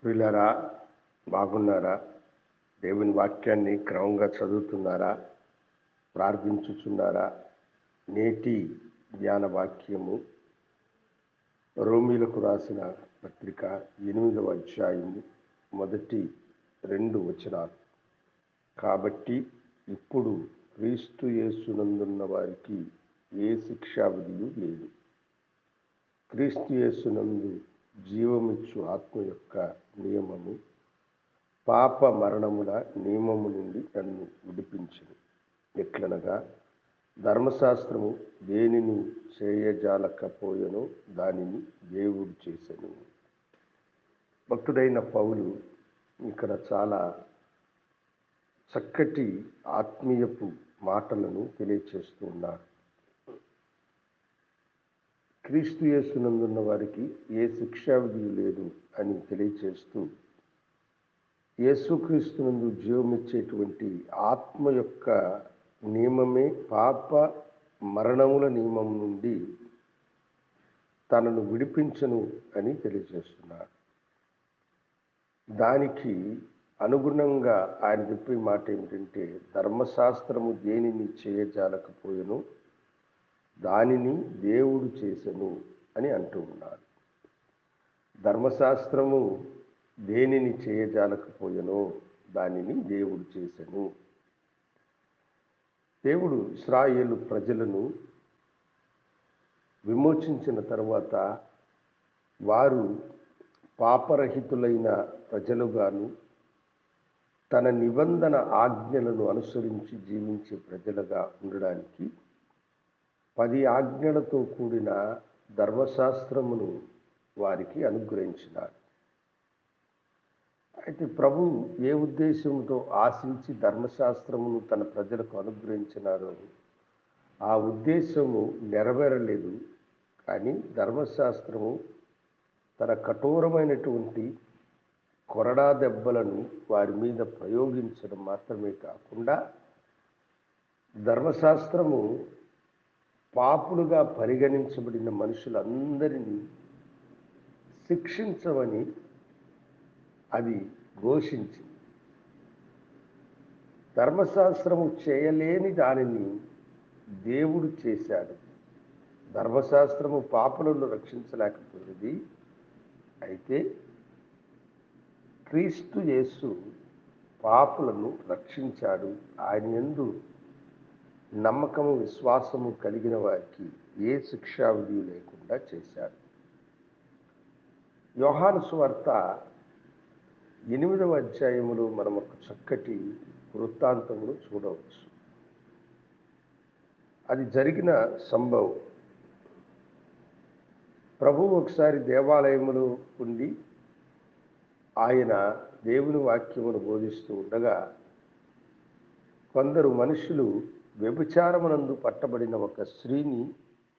ప్రియులారా, బాగున్నారా? దేవుని వాక్యాన్ని క్రమంగా చదువుతున్నారా? ప్రార్థించుచున్నారా? నేటి ధ్యాన వాక్యము రోమీలకు రాసిన పత్రిక 8వ అధ్యాయము మొదటి 2 వచనాలు. కాబట్టి ఇప్పుడు క్రీస్తు యేసునందున్న వారికి ఏ శిక్షావిధియు లేదు. క్రీస్తు యేసునందు జీవమిచ్చు ఆత్మ యొక్క నియమము పాప మరణముల నియమము నుండి నన్ను విడిపించును. ఎట్లనగా ధర్మశాస్త్రము దేనిని చేయజాలకపోయెనో దానిని దేవుడు చేసెను. భక్తుడైన పౌలు ఇక్కడ చాలా చక్కటి ఆత్మీయపు మాటలను తెలియచేస్తూ ఉన్నారు. క్రీస్తు యేసునందున్న వారికి ఏ శిక్షావిధి లేదు అని తెలియచేస్తూ, యేసుక్రీస్తునందు జీవమిచ్చేటువంటి ఆత్మ యొక్క నియమమే పాప మరణముల నియమం నుండి తనను విడిపించను అని తెలియజేస్తున్నాడు. దానికి అనుగుణంగా ఆయన చెప్పే మాట ఏమిటంటే, ధర్మశాస్త్రము దేనిని చేయజాలకపోయెనో దానిని దేవుడు చేసెను అని అంటూ ఉన్నాడు. ధర్మశాస్త్రము దేనిని చేయజాలకపోయెనో దానిని దేవుడు చేసెను. దేవుడు ఇశ్రాయేలు ప్రజలను విమోచించిన తర్వాత వారు పాపరహితులైన ప్రజలుగాను తన నిబంధన ఆజ్ఞలను అనుసరించి జీవించే ప్రజలుగా ఉండడానికి 10 ఆజ్ఞలతో కూడిన ధర్మశాస్త్రమును వారికి అనుగ్రహించినాడు. అయితే ప్రభు ఏ ఉద్దేశంతో ఆశించి ధర్మశాస్త్రమును తన ప్రజలకు అనుగ్రహించినారో ఆ ఉద్దేశము నెరవేరలేదు. కానీ ధర్మశాస్త్రము తన కఠోరమైనటువంటి కొరడా దెబ్బలను వారి మీద ప్రయోగించడం మాత్రమే కాకుండా, ధర్మశాస్త్రము పాపులుగా పరిగణించబడిన మనుషులందరినీ శిక్షించమని అది ఘోషించింది. ధర్మశాస్త్రము చేయలేని దానిని దేవుడు చేశాడు. ధర్మశాస్త్రము పాపులను రక్షించలేకపోయింది. అయితే క్రీస్తు యేసు పాపులను రక్షించాడు. ఆయన యందు నమ్మకము విశ్వాసము కలిగిన వారికి ఏ శిక్షావిధి లేకుండా చేశాడు. యోహాను సువార్త 8వ అధ్యాయములో మనం ఒక చక్కటి వృత్తాంతమును చూడవచ్చు. అది జరిగిన సంభవం. ప్రభువు ఒకసారి దేవాలయములో ఉండి ఆయన దేవుని వాక్యమును బోధిస్తూ ఉండగా కొందరు మనుషులు వ్యభిచారమునందు పట్టబడిన ఒక స్త్రీని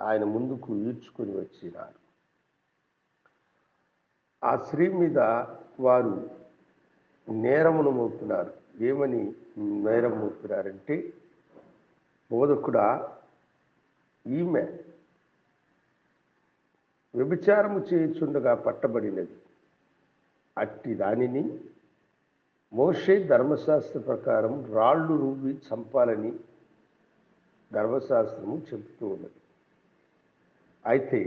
ఆయన ముందుకు ఈడ్చుకొని వచ్చినారు. ఆ స్త్రీ మీద వారు నేరమును మోపినారు. ఏమని నేరం మోపినారంటే, బోధకుడా, ఈమె వ్యభిచారము చేయుచుండగా పట్టబడినది. అట్టి దానిని మోషే ధర్మశాస్త్ర ప్రకారం రాళ్ళు రువ్వి చంపాలని ధర్మశాస్త్రము చెబుతూ ఉన్నది. అయితే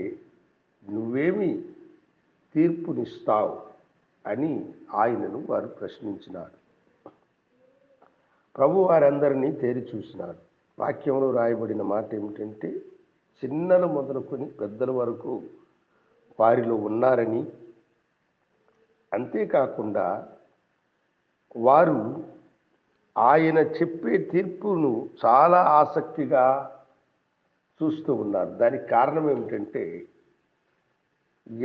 నువ్వేమి తీర్పునిస్తావు అని ఆయనను వారు ప్రశ్నించినారు. ప్రభు వారందరినీ తేరి చూసినాడు. వాక్యంలో రాయబడిన మాట ఏమిటంటే, చిన్నలు మొదలుకొని పెద్దల వరకు వారిలో ఉన్నారని, అంతేకాకుండా వారు ఆయన చెప్పే తీర్పును చాలా ఆసక్తిగా చూస్తూ ఉన్నారు. దానికి కారణం ఏమిటంటే,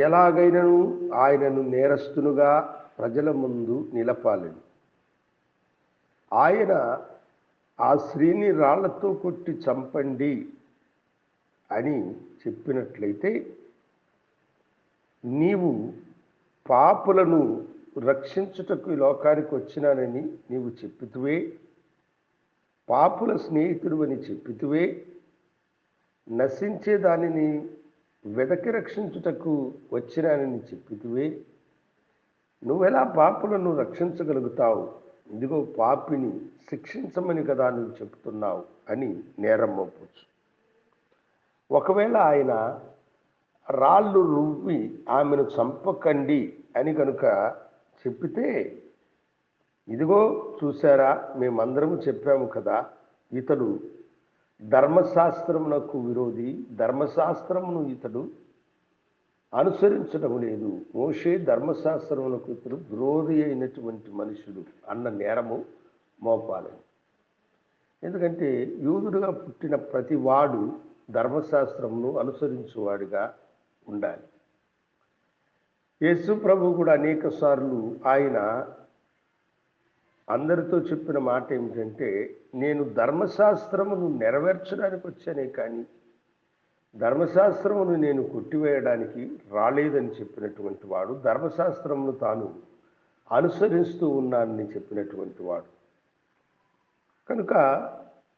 ఎలాగైనాను ఆయనను నేరస్తునుగా ప్రజల ముందు నిలపాలని. ఆయన ఆ స్త్రీని రాళ్లతో కొట్టి చంపండి అని చెప్పినట్లయితే, నీవు పాపులను రక్షించుటకు ఈ లోకానికి వచ్చినానని నీవు చెప్పితువే, పాపుల స్నేహితుడు అని చెప్పితువే, నశించే దానిని వెదకి రక్షించుటకు వచ్చినానని చెప్పితువే, నువ్వెలా పాపులను రక్షించగలుగుతావు? ఇదిగో పాపిని శిక్షించమని కదా నువ్వు చెప్తున్నావు అని నేరం మోపొచ్చు. ఒకవేళ ఆయన రాళ్ళు రువ్వి ఆమెను చంపకండి అని కనుక చెప్పితే, ఇదిగో చూసారా, మేమందరము చెప్పాము కదా, ఇతడు ధర్మశాస్త్రమునకు విరోధి, ధర్మశాస్త్రమును ఇతడు అనుసరించడం లేదు, మోషే ధర్మశాస్త్రమునకు ఇతడు విరోధి అయినటువంటి మనుషుడు అన్న నేరము మోపాలని. ఎందుకంటే యూదుడుగా పుట్టిన ప్రతి వాడు ధర్మశాస్త్రమును అనుసరించువాడిగా ఉండాలి. యేసు ప్రభు కూడా అనేక సార్లు ఆయన అందరితో చెప్పిన మాట ఏమిటంటే, నేను ధర్మశాస్త్రమును నెరవేర్చడానికి వచ్చానే కానీ ధర్మశాస్త్రమును నేను కొట్టివేయడానికి రాలేదని చెప్పినటువంటి వాడు, ధర్మశాస్త్రమును తాను అనుసరిస్తూ ఉన్నానని చెప్పినటువంటి వాడు. కనుక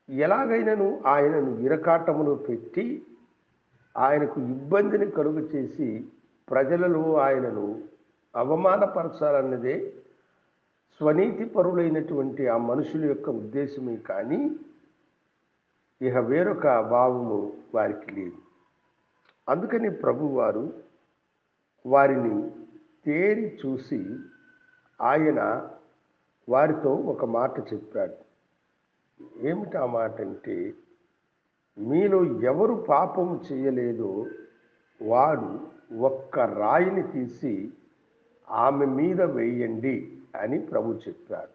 ఎలాగైనాను ఆయనను ఇరకాటములో పెట్టి ఆయనకు ఇబ్బందిని కలుగ చేసి ప్రజలలో ఆయనను అవమానపరచాలన్నదే స్వనీతి పరులైనటువంటి ఆ మనుషుల యొక్క ఉద్దేశమే కానీ ఇక వేరొక భావము వారికి లేదు. అందుకని ప్రభువారు వారిని తేరి చూసి ఆయన వారితో ఒక మాట చెప్పాడు. ఏమిటి ఆ మాట అంటే, మీలో ఎవరు పాపము చేయలేదో వాడు ఒక్క రాయిని తీసి ఆమె మీద వేయండి అని ప్రభు చెప్పాడు.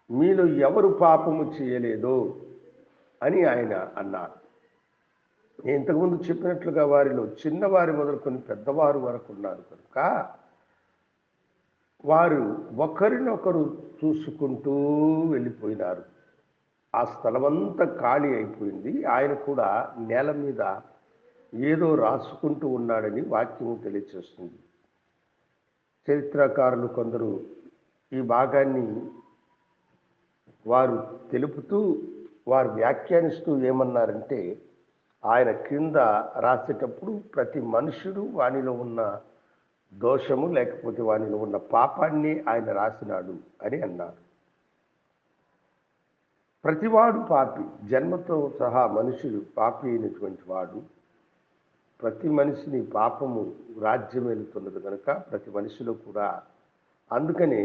మీలో ఎవరు పాపము చేయలేదో అని ఆయన అన్నారు. నేను ఇంతకుముందు చెప్పినట్లుగా వారిలో చిన్నవారి మొదలుకొని పెద్దవారు వరకు ఉన్నారు కనుక వారు ఒకరినొకరు చూసుకుంటూ వెళ్ళిపోయినారు. ఆ స్థలమంతా ఖాళీ అయిపోయింది. ఆయన కూడా నేల మీద ఏదో రాసుకుంటూ ఉన్నాడని వాక్యము తెలియచేస్తుంది. చరిత్రకారులు కొందరు ఈ భాగాన్ని వారు తెలుపుతూ వారు వ్యాఖ్యానిస్తూ ఏమన్నారంటే, ఆయన క్రింద రాసేటప్పుడు ప్రతి మనుషుడు వానిలో ఉన్న దోషము లేకపోతే వానిలో ఉన్న పాపాన్ని ఆయన రాసినాడు అని అన్నారు. ప్రతివాడు పాపి, జన్మతో సహా మనుషుడు పాపి అయినటువంటి వాడు. ప్రతి మనిషిని పాపము రాజ్యం వెళుతున్నది కనుక ప్రతి మనిషిలో కూడా, అందుకనే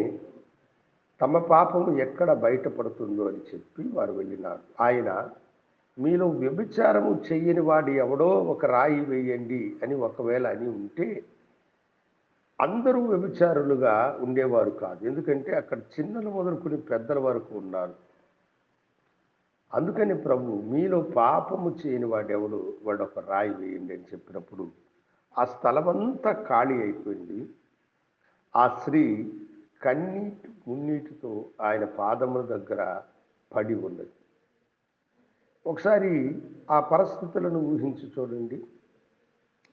తమ పాపము ఎక్కడ బయటపడుతుందో అని చెప్పి వారు వెళ్ళినారు. ఆయన మీలో వ్యభిచారము చెయ్యని వాడు ఎవడో ఒక రాయి వేయండి అని ఒకవేళ అని ఉంటే అందరూ వ్యభిచారులుగా ఉండేవారు కాదు. ఎందుకంటే అక్కడ చిన్నలు మొదలుకొని పెద్దల వరకు ఉన్నారు. అందుకని ప్రభు మీలో పాపము చేయని వాడెవడు వాడు ఒక రాయి వేయండి అని చెప్పినప్పుడు ఆ స్థలమంతా ఖాళీ అయిపోయింది. ఆ స్త్రీ కన్నీటి మున్నీటితో ఆయన పాదముల దగ్గర పడి ఉన్నది. ఒకసారి ఆ పరిస్థితులను ఊహించి చూడండి.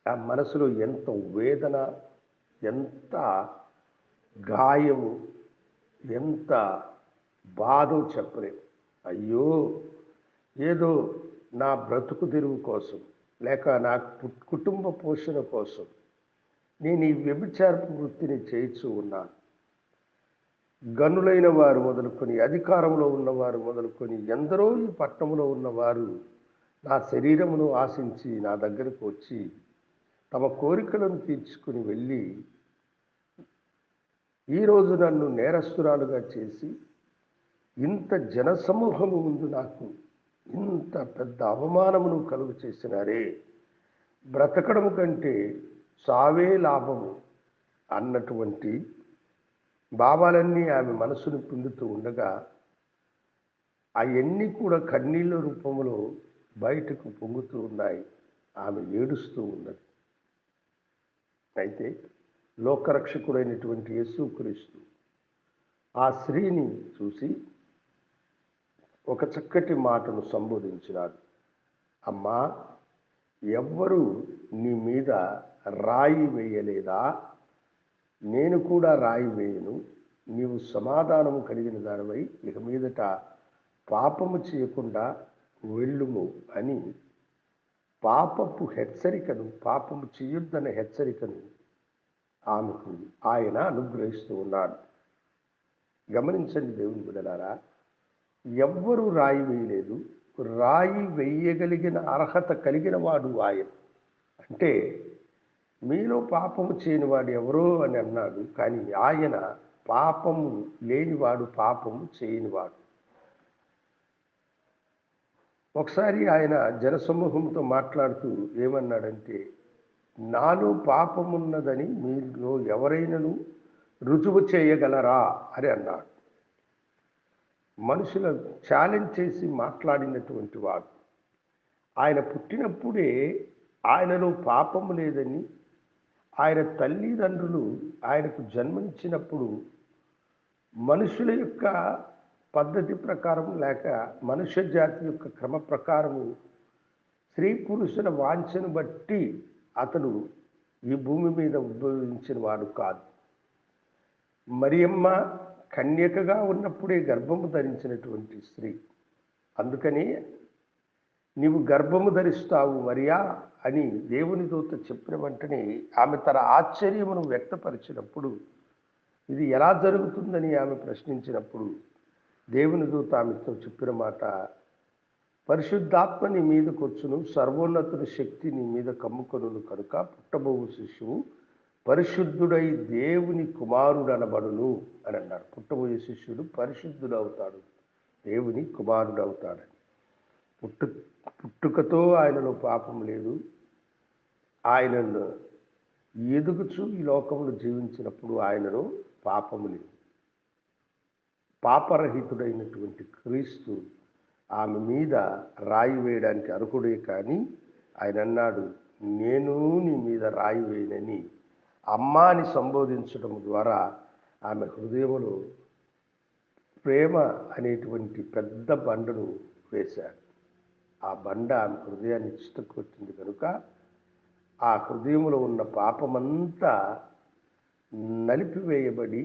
ఆ మనసులో ఎంత వేదన, ఎంత గాయము, ఎంత బాధో చెప్పలేము. అయ్యో, ఏదో నా బ్రతుకు తెరువు కోసం లేక నా కుటుంబ పోషణ కోసం నేను ఈ వ్యభిచారపు వృత్తిని చేయిస్తూ ఉన్నాను. గనులైన వారు మొదలుకొని, అధికారంలో ఉన్నవారు మొదలుకొని, ఎందరో ఈ పట్టణంలో ఉన్నవారు నా శరీరమును ఆశించి నా దగ్గరకు వచ్చి తమ కోరికలను తీర్చుకుని వెళ్ళి ఈరోజు నన్ను నేరస్తురాలుగా చేసి ఇంత జనసమూహము ముందు నాకు ఇంత పెద్ద అవమానమును కలుగు చేసినారే, బ్రతకడము కంటే చావే లాభము అన్నటువంటి భావాలన్నీ ఆమె మనసును పిండుతూ ఉండగా అవన్నీ కూడా కన్నీళ్ళ రూపంలో బయటకు పొంగుతూ ఉన్నాయి. ఆమె ఏడుస్తూ ఉన్నది. అయితే లోకరక్షకుడైనటువంటి యేసుక్రీస్తు ఆ స్త్రీని చూసి ఒక చక్కటి మాటను సంబోధించినాడు. అమ్మా, ఎవ్వరూ నీ మీద రాయి వేయలేదా? నేను కూడా రాయి వేయను. నీవు సమాధానము కలిగిన దానివై ఇక మీదట పాపము చేయకుండా వెళ్ళుము అని పాపపు హెచ్చరికను, పాపము చేయొద్దన్న హెచ్చరికను ఆమెకు ఆయన అనుగ్రహిస్తూ ఉన్నాడు. గమనించండి దేవుని బిడ్డలారా, ఎవ్వరూ రాయి వేయలేదు. రాయి వేయగలిగిన అర్హత కలిగిన వాడు ఆయన. అంటే మీలో పాపము చేయనివాడు ఎవరో అని అన్నాడు, కానీ ఆయన పాపము లేనివాడు, పాపము చేయనివాడు. ఒకసారి ఆయన జనసమూహంతో మాట్లాడుతూ ఏమన్నాడంటే, నాలో పాపమున్నదని మీలో ఎవరైనాను రుజువు చేయగలరా అని అన్నాడు. మనుషుల ఛాలెంజ్ చేసి మాట్లాడినటువంటి వాడు. ఆయన పుట్టినప్పుడే ఆయనలో పాపము లేదని, ఆయన తల్లిదండ్రులు ఆయనకు జన్మనిచ్చినప్పుడు మనుషుల యొక్క పద్ధతి ప్రకారం లేక మనుష్య జాతి యొక్క క్రమ ప్రకారము స్త్రీ పురుషుల వాంఛను బట్టి అతడు ఈ భూమి మీద ఉద్భవించిన వాడు కాదు. మరియమ్మ కన్యకగా ఉన్నప్పుడే గర్భము ధరించినటువంటి స్త్రీ. అందుకని నీవు గర్భము ధరిస్తావు మరియా అని దేవుని దూత చెప్పిన వెంటనే ఆమె తన ఆశ్చర్యమును వ్యక్తపరిచినప్పుడు, ఇది ఎలా జరుగుతుందని ఆమె ప్రశ్నించినప్పుడు దేవుని దూత ఆమెతో చెప్పిన మాట, పరిశుద్ధాత్మ నీ మీదకు వచ్చును, సర్వోన్నతుని శక్తి నీ మీద కమ్ముకొనును కనుక పుట్టబోవు శిశువు పరిశుద్ధుడై దేవుని కుమారుడు అనబడును అని అన్నారు. పుట్టబోయే శిష్యుడు పరిశుద్ధుడు అవుతాడు, దేవుని కుమారుడు అవుతాడని. పుట్టుకతో ఆయనలో పాపం లేదు. ఆయనను ఎదుగుచూ ఈ లోకంలో జీవించినప్పుడు ఆయనలో పాపము లేదు. పాపరహితుడైనటువంటి క్రీస్తు ఆమె మీద రాయి వేయడానికి అర్హుడే. కానీ ఆయన అన్నాడు, నేను నీ మీద రాయి వేయనని అమ్మాని సంబోధించడం ద్వారా ఆమె హృదయంలో ప్రేమ అనేటువంటి పెద్ద బండను వేశాడు. ఆ బండ ఆమె హృదయాన్ని చిత్తకొట్టింది కనుక ఆ హృదయంలో ఉన్న పాపమంతా నలిపివేయబడి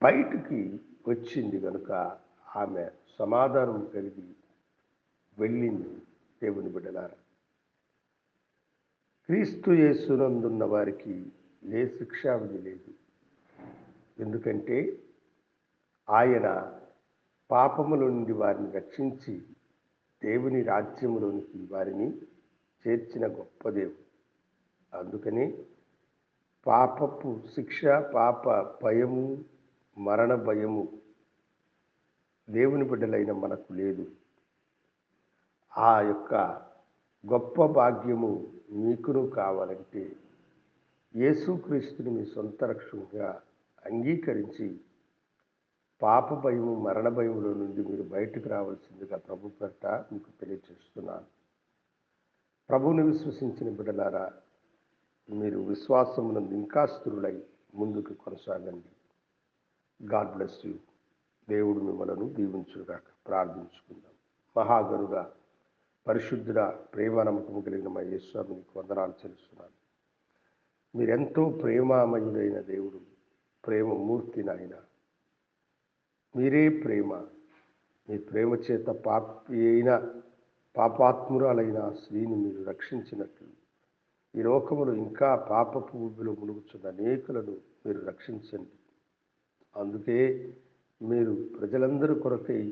బయటికి వచ్చింది కనుక ఆమె సమాధానం కలిగి వెళ్ళింది. దేవుని బిడ్డలారా, క్రీస్తు యేసునందున్న వారికి ఏ శిక్షావిధి లేదు. ఎందుకంటే ఆయన పాపముల నుండి వారిని రక్షించి దేవుని రాజ్యములోనికి వారిని చేర్చిన గొప్ప దేవుడు. అందుకని పాపపు శిక్ష, పాప భయము, మరణ భయము దేవుని బిడ్డలైన మనకు లేదు. ఆ యొక్క గొప్ప భాగ్యము మీకును కావాలంటే యేసుక్రీస్తుని మీ సొంత రక్షణగా అంగీకరించి పాప భయము, మరణ భయములో నుండి మీరు బయటకు రావాల్సిందిగా ప్రభు పేరిట మీకు తెలియజేస్తున్నాను. ప్రభువుని విశ్వసించిన బిడ్డలారా, మీరు విశ్వాసమునందు ఇంకా స్థిరులై ముందుకు కొనసాగండి. God bless you. దేవుడు మిమ్మలను దీవించుగాక. ప్రార్థించుకుందాం. మహాగరుడ, పరిశుద్ధుడ, ప్రేమ నమ్మకము కలిగిన మా యేసుస్వామి నీకు వందనాలు చెల్లిస్తున్నాను. మీరెంతో ప్రేమామయుడైన దేవుడు, ప్రేమమూర్తి నాయన. మీరే ప్రేమ. మీ ప్రేమ చేత పాపాత్మురాలైన స్త్రీని మీరు రక్షించినట్లు ఈ లోకములో ఇంకా పాపపు ఊబిలో మునుగుచున్న అనేకులను మీరు రక్షించండి. అందుకే మీరు ప్రజలందరూ కొరకై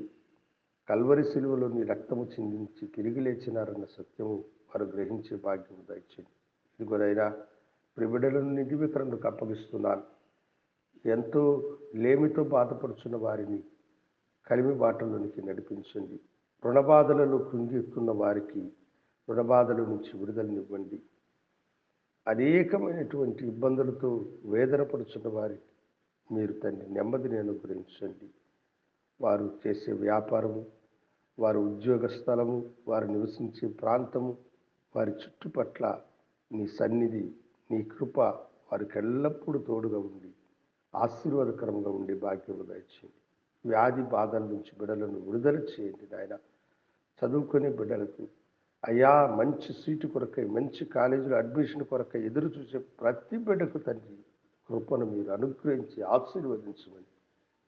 కల్వరి శిలువలో నీ రక్తము చిందించి తిరిగి లేచినారన్న సత్యము వారు గ్రహించే భాగ్యము దయచేయండి. ఇదిగోనైనా ప్రిబిడలను నిధి వితరణకు అప్పగిస్తున్నాను. ఎంతో లేమితో బాధపడుచున్న వారిని కలిమి బాటలోనికి నడిపించండి. రుణబాధలలో కృంగిస్తున్న వారికి రుణబాధల నుంచి విడుదలనివ్వండి. అనేకమైనటువంటి ఇబ్బందులతో వేదన పడుచున్న వారికి మీరు తండ్రి నెమ్మదిని అనుగ్రహించండి. వారు చేసే వ్యాపారము, వారి ఉద్యోగ స్థలము, వారు నివసించే ప్రాంతము, వారి చుట్టుపట్ల నీ సన్నిధి, నీ కృప వారికి ఎల్లప్పుడూ తోడుగా ఉండి ఆశీర్వాదకరంగా ఉండే భాగ్యము దయచేయండి. వ్యాధి బాధల నుంచి బిడ్డలను విడుదల చేయండి నాయన. చదువుకునే బిడ్డలకు అయ్యా మంచి సీటు కొరకై, మంచి కాలేజీలో అడ్మిషన్ కొరకై ఎదురు చూసే ప్రతి బిడ్డకు తండ్రి కృపను మీరు అనుగ్రహించి ఆశీర్వదించమని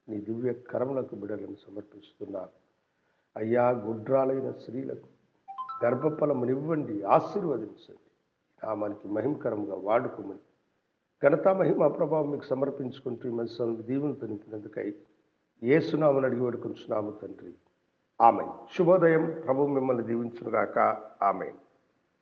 నీ దివ్య కరములకు బిడ్డలను సమర్పిస్తున్నారు. అయ్యా గుడ్రాలైన స్త్రీలకు గర్భఫలమునివ్వండి, ఆశీర్వదించండి. మనకి మహిమకరంగా వాడుకోమని ఘనత మహిమ ప్రభావం మీకు సమర్పించుకుంటూ ఈ మంచి సమయం దీవులతో నింపినందుకై యేసునామని అడిగి వేడుకుంటున్నాము తండ్రి. ఆమెన్. శుభోదయం. ప్రభు మిమ్మల్ని దీవించునుగాక. ఆమెన్.